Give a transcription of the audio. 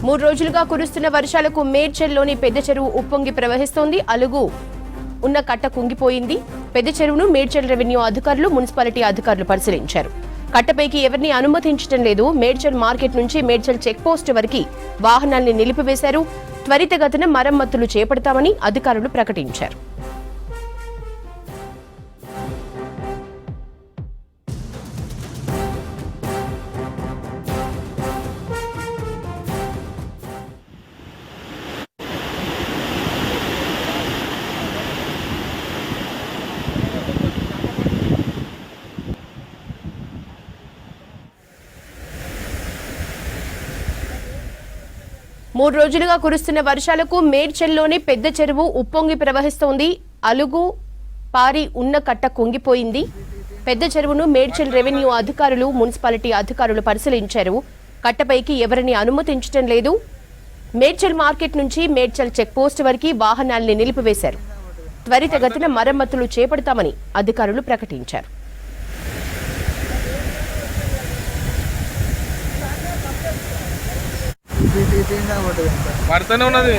3 రోజులుగా కురుస్తున్న వర్షాలకు మేడ్చల్లోని పెద్ద చెరువు ఉప్పొంగి ప్రవహిస్తోంది. అలుగు ఉన్న కట్ట కుంగిపోయింది. పెద్ద చెరువును మేడ్చల్ రెవెన్యూ అధికారులు, మున్సిపాలిటీ అధికారులు పరిశీలించారు. కట్టపైకి ఎవరిని అనుమతించడం లేదు. మేడ్చల్ మార్కెట్ నుంచి మేడ్చల్ చెక్ పోస్ట్ వరకు వాహనాల్ని నిలిపివేశారు. త్వరితగతిన మరమ్మతులు చేపడతామని అధికారులు ప్రకటించారు. మూడు రోజులుగా కురుస్తున్న వర్షాలకు మేడ్చల్లోని పెద్ద చెరువు ఉప్పొంగి ప్రవహిస్తోంది. అలుగు పారి ఉన్న కట్ట కుంగిపోయింది. పెద్ద చెరువును మేడ్చల్ రెవెన్యూ అధికారులు, మున్సిపాలిటీ అధికారులు పరిశీలించారు. కట్టపైకి ఎవరిని అనుమతించడం లేదు. మేడ్చల్ మార్కెట్ నుంచి మేడ్చల్ చెక్ పోస్ట్ వరకు వాహనాల్ని నిలిపివేశారు. త్వరితగతిన మరమ్మతులు చేపడతామని అధికారులు ప్రకటించారు. పడుతూనే ఉన్నది.